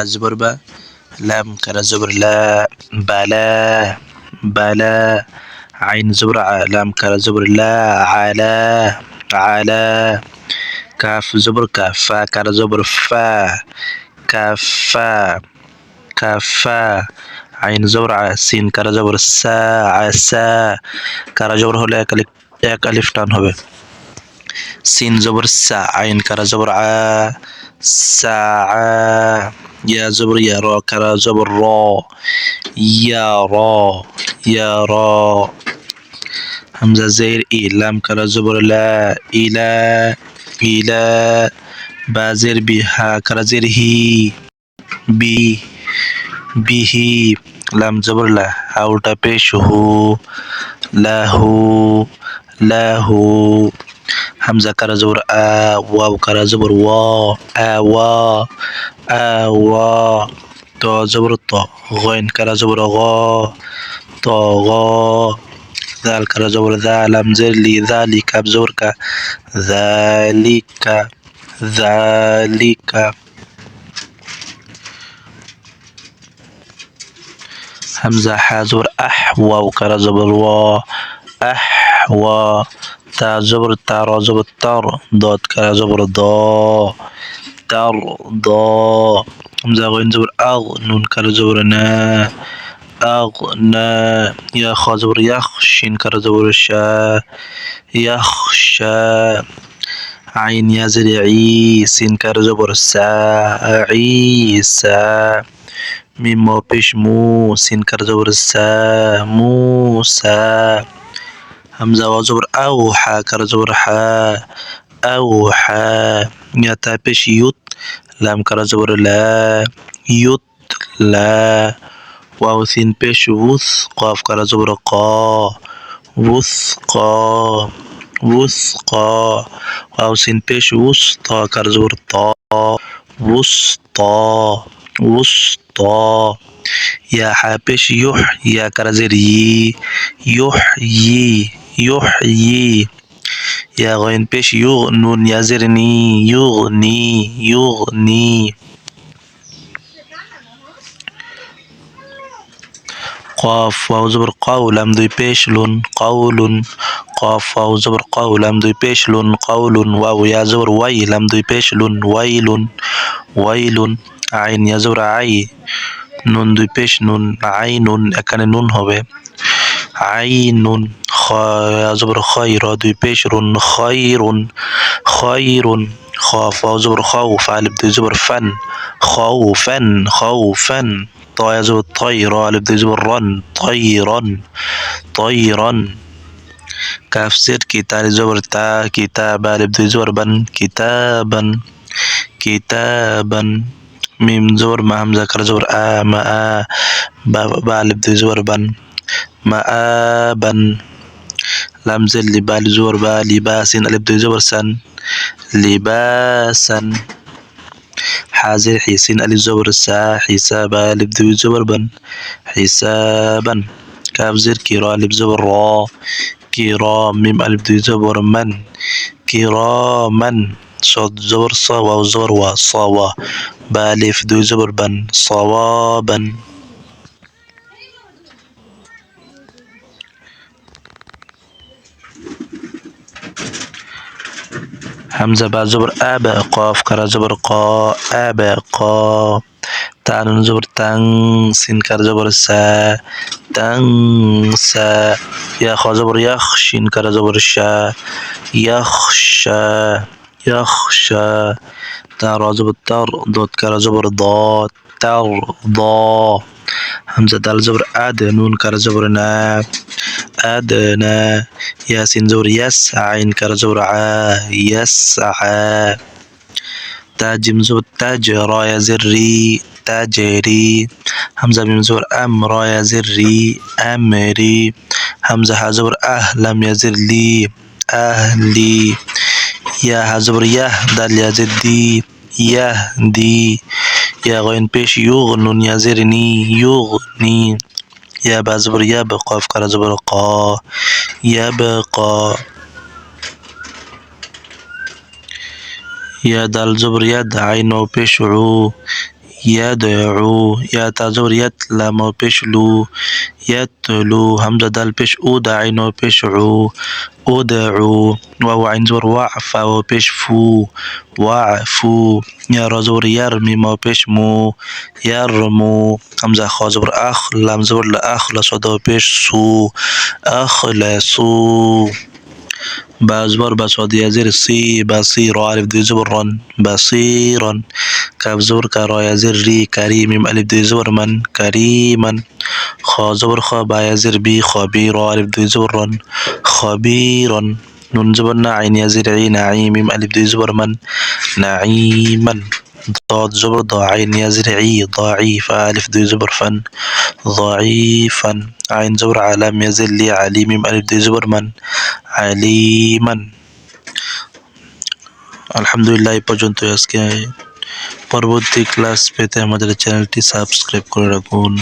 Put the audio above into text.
زبر با. لام كرا زبر لا. بلا. بلا. عين زبر ع. لام كرا زبر لا. على. على. كاف زبر كاف. فا كرا زبر فا. كفا. كفا. عين زبر ع. سين كرا زبر سا. عسا. كرا زبر হলে এক আলিফ টান হবে। সিন জবর সা। আইন কারা জবর আ। সা। ইয়া জবর ইয়া। র কারা জবর র। ইয়া র। ইয়া র। হামজা জের ই। লাম কারা জবর লা। ইলা। ইলা। বা জের বি। হা কারা জের হি। বি। বিহি। লাম জবর লা। হাউটা পেশ হু। লাহু। লাহু। হামজা কারা জবর আ। ওয়াও কারা জবর ওয়া। আওয়া। আওয়া। ত জবর ত। গইন কারা জবর গ। ত গ। দাল কারা জবর দা। লাম জের লি। দালি কাব জবর কা। যালিকা। যালিকা। হামজা হা জবর আহ। ওয়াও কারা জবর ওয়া। আহ। ওয়া। তা জবর তা। র জবর তার। দত কারা জবর দ। তার দ। হামজা গইন জবর আগ। নুন কারা জবর না। আগ না। ইয়া খ জবর ইয়াখ। শিন কারা জবর শা। ইয়াখশা। আইন ইয়া জের ই। সিন কারা জবর সা। ঈসা। মিম ম পেশ মু। সিন কারা জবর সা। মুসা। হামজা ওয়া জবর আও। হা কারা জবর হা। আও হা। ইয়া তা পেশ ইউত। লাম কারা জবর লা। ইউত লা। ওয়াও সিন পেশ উস। কফ কারা জবর ক। উস ক। উস ক। ওয়াও সিন পেশ উস। ত কারা জবর ত। উস ত। উস ত। ইয়া হা পেশ ইউহ। ইয়া কারা জের ই। ইউহ ই। ইউহ ই। ইয়া গইন পেশ ইউগ। নুন ইয়া জের নি। ইউগনি। ইউগনি। قاف واو زبر قاو. لام দুই পেশ লুন। قولٌ. قاف واو زبر قاو. لام দুই পেশ লুন। قول. واو ইয়া জবর ওয়াই। লাম দুই পেশ লুন। ওয়াইলুন। ওয়াইলুন। আইন ইয়া জবর আই। নুন দুই পেশ নুন। আইনুন। এখানে নুন হবে। আইনুন। খ ইয়া জবর খয়। র দুই পেশ রুন। খয়রুন। খয়রুন। خاف واو زبر خوف. ألف দুই জবর ফান। خوفا. خوفا. ط يا زبر طير. ألف দুই জবর رن. طيرا. طيرا. كاف زر كتاب زبر تا. كتاب. ألف দুই জবর بن. كتابا. كتابا. ميم زبر ما. همزة كر زبر آ. ما آ. با ألف দুই জবর بن. مآبا. لام زر لبا. زبر با. لباس. ألف দুই জবর سن. لباسا. حازر حسين ألف زبر سا. حسابا. ألف دوي زبر بن. حسابا. كاف زر كرا. ألف زبر را. كرام. ميم ألف دوي زبر من. كراما. صاد زبر صا. واو زبر وا. صوا. با ألف دوي زبر بن. صوابا. همزة با زبر آبا. قاف كرا زبر قا. آبا قا. تا نون زبر تن. سين كرا زبر سا. تنسى. يا خا زبر يخ. شين كرا زبر شا. يخشى. يخشى. تا را زبر تر. ضاد كرا زبر ضاد. ترضى. همزة دال زبر أد. نون كرا زبر نا. أدنى. ياسين زبر يس. عين كرا زبر عا. يسعى. تاجم زبر تاج. را يا زري. تجري. همزة ميم زبر أم. را يا زري. أمري. همزة ها زبر أه. لم يزر لي. أهلي. يا ها زبر يه. دال يا زدي. يهدي. يا غين بيش يغنون. يا زرني. يغني. يا با زبر يب. قاف كرا زبر قا. يبقى. يا دال زبر يد. عين بيش عو. ইয়াদউ, ইয়া তা জবর ইয়াত, লাম ও পেশ লু, ইয়াতলু, হামজা দাল পেশ উ, দা আইন ও পেশ উ, উদউ, ওয়াও আইন জবর ওয়া, ফা ও পেশ ফু, ওয়াফু, ইয়া রা জবর ইয়ার, মিম ও পেশ মু, ইয়ারমু, হামজা খ জবর আখ, লাম জবর লা, আখ লা সদ ও পেশ সু, আখলাসু, বা জবর বা সদ ইয়া জের সি, বাসি, র আলিফ দুই জবর রন, বাসিরন, কাফ জবর কা, র ইয়া জের রি, কারি, মিম আলিফ দুই জবর মান, কারিমান, খ জবর খ, বা ইয়া জের বি, খবি, র আলিফ দুই জবর রন, খবিরন, নুন জবর না, আইন ইয়া জের ই, নাঈ, মিম আলিফ দুই জবর মান, নাঈমান, ضاد জবর দ, আইন ইয়া জের ই, ضعيف, আলিফ দুই জবর ফান, ضعيفا, আইন জবর আলাম ইয়া জের লি, আলি, মিম আলিফ দুই জবর মান, আলিমান। আলহামদুলিল্লাহ এই পর্যন্ত আজকে। পরবর্তী ক্লাস পেতে আমাদের চ্যানেলটি সাবস্ক্রাইব করে রাখুন।